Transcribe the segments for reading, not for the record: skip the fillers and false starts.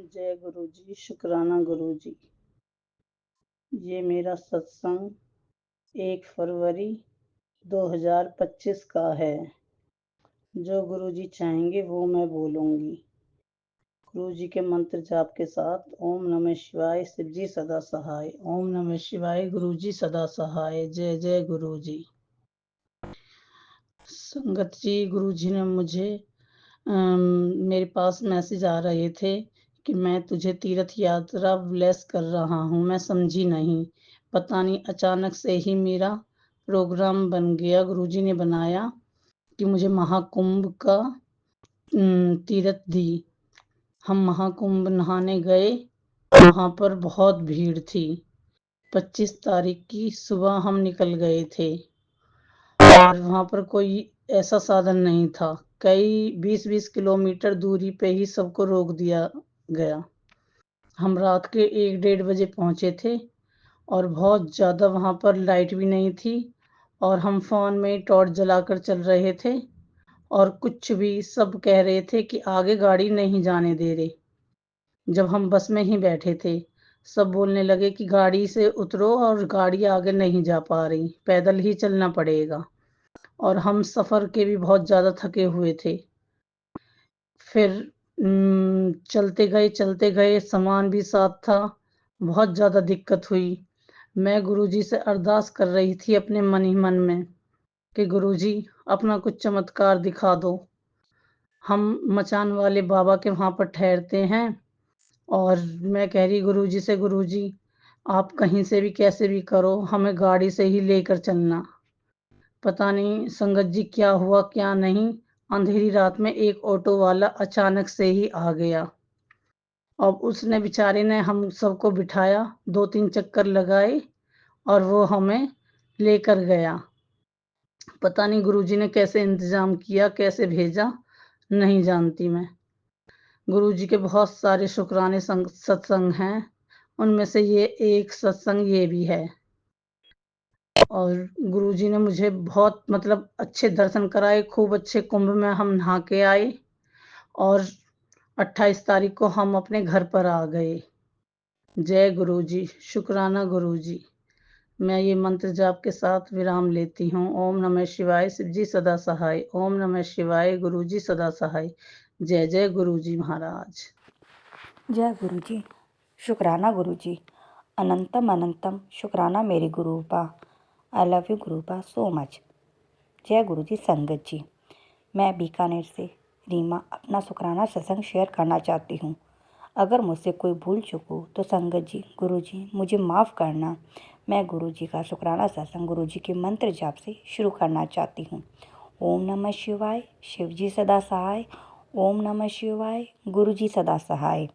जय गुरु जी, शुक्राना गुरु जी। ये मेरा सत्संग 1 फरवरी 2025 का है। जो गुरु जी चाहेंगे वो मैं बोलूँगी। गुरु जी के मंत्र जाप के साथ ओम नमः शिवाय, शिव जी सदा सहाय। ओम नमः शिवाय, गुरु जी सदा सहाय। जय जय गुरु जी। संगत जी, गुरु जी ने मुझे मेरे पास मैसेज आ रहे थे कि मैं तुझे तीर्थ यात्रा ब्लेस कर रहा हूँ। मैं समझी नहीं, पता नहीं अचानक से ही मेरा प्रोग्राम बन गया। गुरुजी ने बनाया कि मुझे महाकुंभ का तीर्थ दी। हम महाकुंभ नहाने गए, वहाँ पर बहुत भीड़ थी। 25 तारीख की सुबह हम निकल गए थे और वहाँ पर कोई ऐसा साधन नहीं था। कई 20-20 किलोमीटर दूरी पे ही सबको रोक दिया गया। हम रात के 1 डेढ़ बजे पहुँचे थे और बहुत ज़्यादा वहाँ पर लाइट भी नहीं थी और हम फ़ोन में टॉर्च जलाकर चल रहे थे और कुछ भी सब कह रहे थे कि आगे गाड़ी नहीं जाने दे रहे। जब हम बस में ही बैठे थे, सब बोलने लगे कि गाड़ी से उतरो और गाड़ी आगे नहीं जा पा रही, पैदल ही चलना पड़ेगा। और हम सफ़र के भी बहुत ज़्यादा थके हुए थे। फिर चलते गए, सामान भी साथ था, बहुत ज़्यादा दिक्कत हुई। मैं गुरुजी से अरदास कर रही थी अपने मन ही मन में कि गुरुजी अपना कुछ चमत्कार दिखा दो। हम मचान वाले बाबा के वहाँ पर ठहरते हैं और मैं कह रही गुरुजी से, गुरुजी आप कहीं से भी कैसे भी करो, हमें गाड़ी से ही लेकर चलना। पता नहीं संगत जी क्या हुआ क्या नहीं, अंधेरी रात में एक ऑटो वाला अचानक से ही आ गया। अब उसने बेचारे ने हम सबको बिठाया, 2-3 चक्कर लगाए और वो हमें लेकर गया। पता नहीं गुरुजी ने कैसे इंतज़ाम किया, कैसे भेजा, नहीं जानती मैं। गुरुजी के बहुत सारे शुक्राने सत्संग हैं, उनमें से ये एक सत्संग ये भी है। और गुरुजी ने मुझे बहुत मतलब अच्छे दर्शन कराए, खूब अच्छे कुंभ में हम नहा के आए और 28 तारीख को हम अपने घर पर आ गए। जय गुरुजी, शुक्राना गुरुजी। मैं ये मंत्र जाप के साथ विराम लेती हूँ। ओम नमः शिवाय, शिव जी सदा सहाय। ओम नमः शिवाय, गुरुजी सदा सहाय। जय जय गुरुजी महाराज। जय गुरुजी, शुक्राना गुरुजी, अनंतम अनंतम शुक्राना मेरे गुरुपा। आई लव यू गुरुपा सो मच। जय गुरुजी संगत जी, मैं बीकानेर से रीमा अपना शुक्राना सत्संग शेयर करना चाहती हूँ। अगर मुझसे कोई भूल चूक हो तो संगत जी, गुरुजी मुझे माफ़ करना। मैं गुरुजी का शुक्राना सत्संग गुरुजी के मंत्र जाप से शुरू करना चाहती हूँ। ओम नमः शिवाय, शिव जी सदा सहाय। ओम नमः शिवाय, गुरुजी सदा सहाय।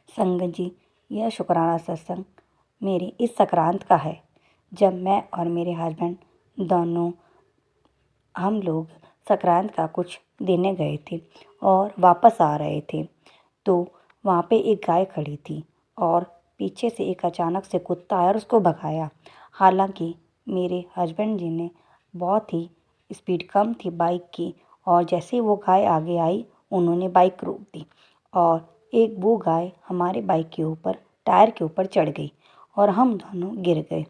संगत जी, यह शुक्राना सत्संग मेरी इस संक्रांत का है, जब मैं और मेरे हस्बैंड दोनों हम लोग संक्रांत का कुछ देने गए थे और वापस आ रहे थे तो वहाँ पे एक गाय खड़ी थी और पीछे से एक अचानक से कुत्ता आया और उसको भगाया। हालांकि मेरे हस्बैंड जी ने बहुत ही स्पीड कम थी बाइक की और जैसे ही वो गाय आगे आई उन्होंने बाइक रोक दी और एक वो गाय हमारे बाइक के ऊपर टायर के ऊपर चढ़ गई और हम दोनों गिर गए।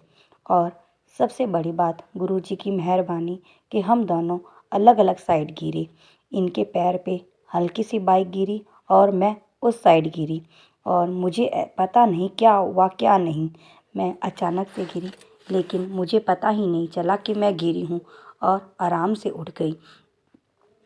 और सबसे बड़ी बात गुरुजी की मेहरबानी कि हम दोनों अलग अलग साइड गिरे। इनके पैर पे हल्की सी बाइक गिरी और मैं उस साइड गिरी और मुझे पता नहीं क्या हुआ क्या नहीं। मैं अचानक से गिरी लेकिन मुझे पता ही नहीं चला कि मैं गिरी हूँ और आराम से उठ गई।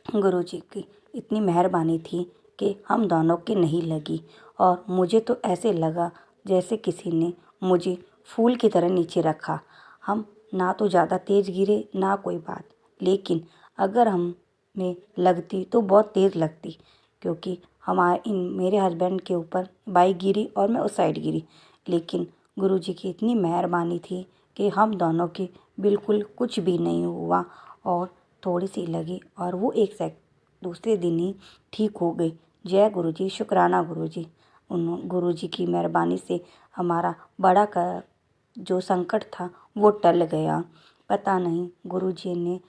गुरुजी की इतनी मेहरबानी थी कि हम दोनों की नहीं लगी और मुझे तो ऐसे लगा जैसे किसी ने मुझे फूल की तरह नीचे रखा। हम ना तो ज़्यादा तेज़ गिरे ना कोई बात, लेकिन अगर हमें लगती तो बहुत तेज़ लगती क्योंकि मेरे हस्बैंड के ऊपर बाइक गिरी और मैं उस साइड गिरी। लेकिन गुरुजी की इतनी मेहरबानी थी कि हम दोनों की बिल्कुल कुछ भी नहीं हुआ और थोड़ी सी लगी और वो दूसरे दिन ही ठीक हो गई। जय गुरुजी, शुक्राना गुरुजी। गुरुजी की मेहरबानी से हमारा बड़ा का जो संकट था वो टल गया। पता नहीं गुरुजी ने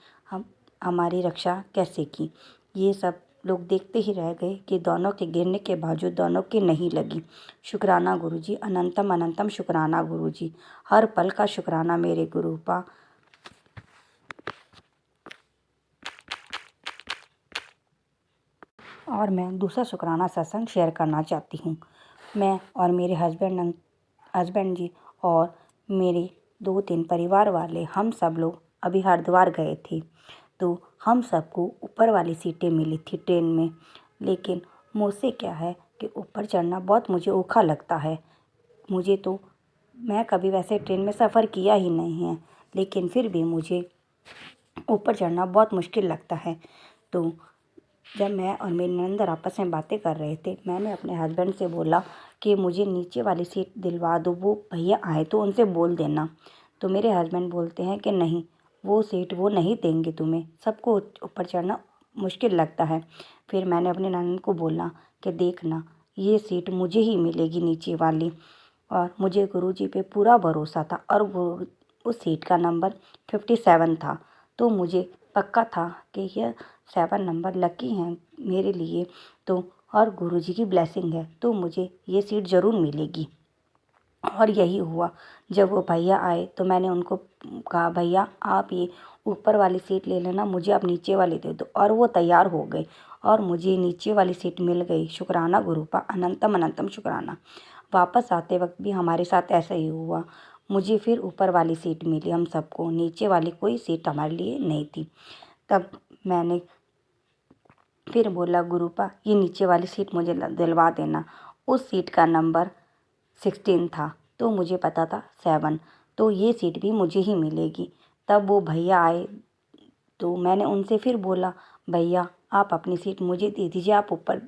हमारी रक्षा कैसे की। ये सब लोग देखते ही रह गए कि दोनों के गिरने के बावजूद दोनों की नहीं लगी। शुक्राना गुरुजी, अनंतम अनंतम शुक्राना गुरुजी, हर पल का शुक्राना मेरे गुरुपा। और मैं दूसरा शुक्राना सत्संग शेयर करना चाहती हूँ। मैं और मेरे हस्बैंड जी और मेरे 2-3 परिवार वाले, हम सब लोग अभी हरिद्वार गए थे। तो हम सबको ऊपर वाली सीटें मिली थी ट्रेन में। लेकिन मुझसे क्या है कि ऊपर चढ़ना बहुत मुझे औखा लगता है। मैं कभी वैसे ट्रेन में सफ़र किया ही नहीं है, लेकिन फिर भी मुझे ऊपर चढ़ना बहुत मुश्किल लगता है। तो जब मैं और मेरी ननद आपस में बातें कर रहे थे, मैंने अपने हस्बैंड से बोला कि मुझे नीचे वाली सीट दिलवा दो, वो भैया आए तो उनसे बोल देना। तो मेरे हस्बैंड बोलते हैं कि नहीं, वो सीट वो नहीं देंगे तुम्हें, सबको ऊपर चढ़ना मुश्किल लगता है। फिर मैंने अपनी ननद को बोला कि देखना, ये सीट मुझे ही मिलेगी नीचे वाली। और मुझे गुरुजी पे पूरा भरोसा था और वो उस सीट का नंबर 57 था। तो मुझे पक्का था कि यह 7 नंबर लकी हैं मेरे लिए, तो और गुरुजी की ब्लेसिंग है, तो मुझे ये सीट ज़रूर मिलेगी। और यही हुआ। जब वो भैया आए तो मैंने उनको कहा, भैया आप ये ऊपर वाली सीट ले लेना, मुझे आप नीचे वाली दे दो। और वो तैयार हो गए और मुझे नीचे वाली सीट मिल गई। शुक्राना गुरुपा, अनंतम अनंतम शुक्राना। वापस आते वक्त भी हमारे साथ ऐसा ही हुआ। मुझे फिर ऊपर वाली सीट मिली, हम सबको नीचे वाली कोई सीट हमारे लिए नहीं थी। तब मैंने फिर बोला, गुरुपा ये नीचे वाली सीट मुझे दिलवा देना। उस सीट का नंबर 16 था, तो मुझे पता था 7, तो ये सीट भी मुझे ही मिलेगी। तब वो भैया आए तो मैंने उनसे फिर बोला, भैया आप अपनी सीट मुझे दे दीजिए, आप ऊपर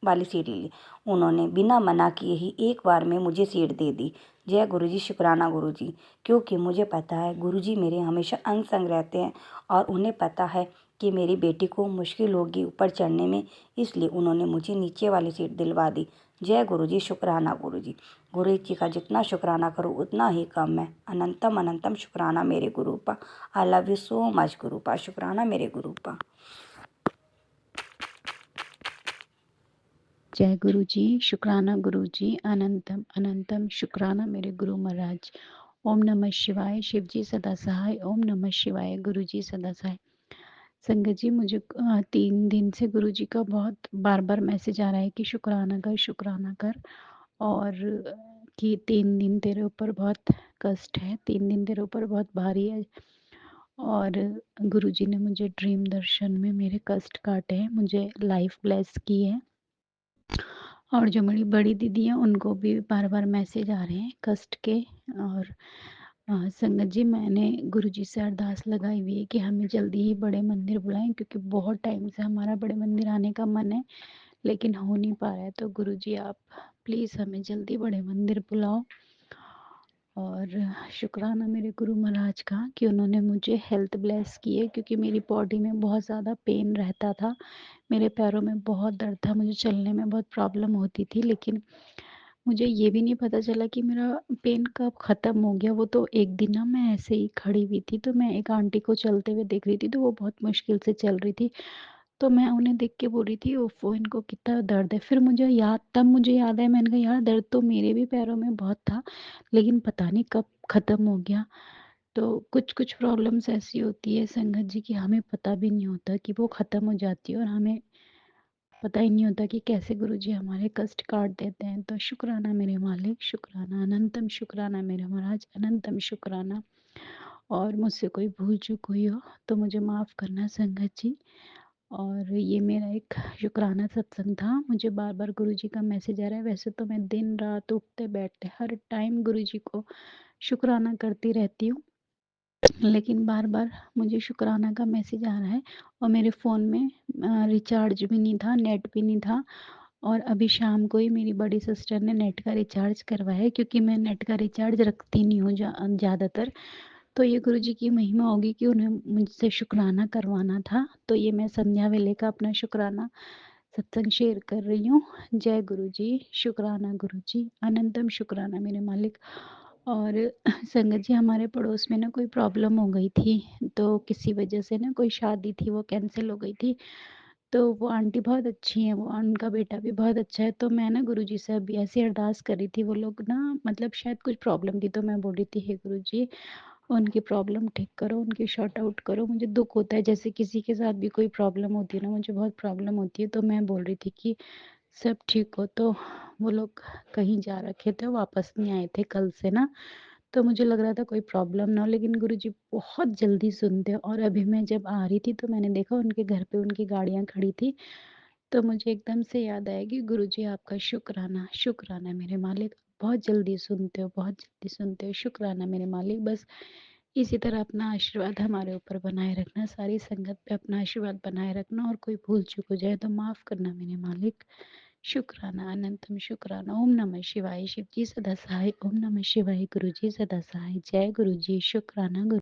वाली सीट ले ली। उन्होंने बिना मना किए ही एक बार में मुझे सीट दे दी। जय गुरुजी, शुक्राना गुरुजी। क्योंकि मुझे पता है गुरुजी मेरे हमेशा अंग संग रहते हैं और उन्हें पता है कि मेरी बेटी को मुश्किल होगी ऊपर चढ़ने में, इसलिए उन्होंने मुझे नीचे वाली सीट दिलवा दी। जय गुरुजी, शुक्राना गुरुजी। गुरु जी का जितना शुक्राना करो उतना ही कम है। अनंतम अनंतम शुक्राना मेरे गुरुपा। I love you so much गुरुपा। शुक्राना मेरे गुरुपा। जय गुरु जी, शुक्राना गुरु जी, अनंतम अनंतम शुक्राना मेरे गुरु महाराज। ओम नमः शिवाय, शिव जी सदा सहाय। ओम नमः शिवाय, गुरु जी सदा सहाय। संगत जी, मुझे 3 दिन से गुरु जी का बहुत बार बार मैसेज आ रहा है कि शुक्राना कर, शुक्राना कर, और कि 3 दिन तेरे ऊपर बहुत कष्ट है, 3 दिन तेरे ऊपर बहुत भारी है। और गुरु जी ने मुझे ड्रीम दर्शन में मेरे कष्ट काटे हैं, मुझे लाइफ ब्लेस की है। और जो मेरी बड़ी दीदी हैं उनको भी बार बार मैसेज आ रहे हैं कष्ट के। और संगत जी, मैंने गुरुजी से अरदास लगाई हुई है कि हमें जल्दी ही बड़े मंदिर बुलाएं, क्योंकि बहुत टाइम से हमारा बड़े मंदिर आने का मन है, लेकिन हो नहीं पा रहा है। तो गुरुजी आप प्लीज़ हमें जल्दी बड़े मंदिर बुलाओ। और शुक्राना मेरे गुरु महाराज का कि उन्होंने मुझे हेल्थ ब्लेस की है, क्योंकि मेरी बॉडी में बहुत ज़्यादा पेन रहता था, मेरे पैरों में बहुत दर्द था, मुझे चलने में बहुत प्रॉब्लम होती थी। लेकिन मुझे ये भी नहीं पता चला कि मेरा पेन कब ख़त्म हो गया। वो तो एक दिन ना मैं ऐसे ही खड़ी हुई थी, तो मैं एक आंटी को चलते हुए देख रही थी, तो वो बहुत मुश्किल से चल रही थी। तो मैं उन्हें देख के बोल रही थी, ओफ़ो इनको कितना दर्द है। फिर मुझे याद आया, मैंने कहा यार दर्द तो मेरे भी पैरों में बहुत था, लेकिन पता नहीं कब ख़त्म हो गया। तो कुछ-कुछ प्रॉब्लम्स ऐसी होती है संगत जी कि हमें पता भी नहीं होता कि वो ख़त्म हो जाती है, और हमें पता ही नहीं होता कि कैसे गुरुजी हमारे कष्ट काट देते हैं। तो शुक्राना मेरे मालिक, शुक्राना, अनंतम शुक्राना मेरे महाराज, अनंतम शुक्राना। और मुझसे कोई भूल चूक हुई हो तो मुझे माफ़ करना संगत जी। और ये मेरा एक शुक्राना सत्संग था। मुझे बार-बार गुरुजी का मैसेज आ रहा है। वैसे तो मैं दिन-रात, उठते-बैठते हर टाइम गुरुजी को शुक्राना करती रहती हूँ, लेकिन बार-बार मुझे शुक्राना का मैसेज आ रहा है। और मेरे फ़ोन में रिचार्ज भी नहीं था, नेट भी नहीं था। और अभी शाम को ही मेरी बड़ी सिस्टर ने नेट का रिचार्ज करवाया है, क्योंकि मैं नेट का रिचार्ज रखती नहीं हूँ ज़्यादातर। तो ये गुरुजी की महिमा होगी कि उन्हें मुझसे शुक्राना करवाना था। तो ये मैं संध्या वेले का अपना शुक्राना सत्संग शेयर कर रही हूँ। जय गुरुजी, शुक्राना गुरुजी, अनंतम शुक्राना मेरे मालिक। और संगत जी, हमारे पड़ोस में ना कोई प्रॉब्लम हो गई थी, तो किसी वजह से ना कोई शादी थी वो कैंसिल हो गई थी। तो वो आंटी बहुत अच्छी हैं, वो उनका बेटा भी बहुत अच्छा है। तो मैं ना गुरुजी से अभी ऐसी अरदास कर रही थी, वो लोग ना मतलब शायद कुछ प्रॉब्लम थी, तो मैं बोल रही थी, हे गुरुजी उनकी प्रॉब्लम ठीक करो, उनकी सॉर्ट आउट करो। मुझे दुःख होता है, जैसे किसी के साथ भी कोई प्रॉब्लम होती है ना, मुझे बहुत प्रॉब्लम होती है, तो मैं बोल रही थी कि सब ठीक हो। तो वो लोग कहीं जा रखे थे, वापस नहीं आए थे कल से ना, तो मुझे लग रहा था कोई प्रॉब्लम ना हो, लेकिन गुरुजी बहुत जल्दी सुनते हैं। और अभी मैं जब आ रही थी तो मैंने देखा उनके घर पे उनकी गाड़ियाँ खड़ी थी, तो मुझे एकदम से याद आया कि गुरुजी आपका शुक्राना, शुक्राना मेरे मालिक, बहुत जल्दी सुनते हो, बहुत जल्दी सुनते हो, शुक्राना मेरे मालिक। बस इसी तरह अपना आशीर्वाद हमारे ऊपर बनाए रखना, सारी संगत पे अपना आशीर्वाद बनाए रखना, और कोई भूल चूक हो जाए तो माफ़ करना मेरे मालिक। शुक्राना, अनंतम शुक्राना। ओम नमः शिवाय, शिव जी सदा सहाय। ओम नमः शिवाय, गुरु जी सदा सहाय। जय गुरु जी, शुक्राना गुरु।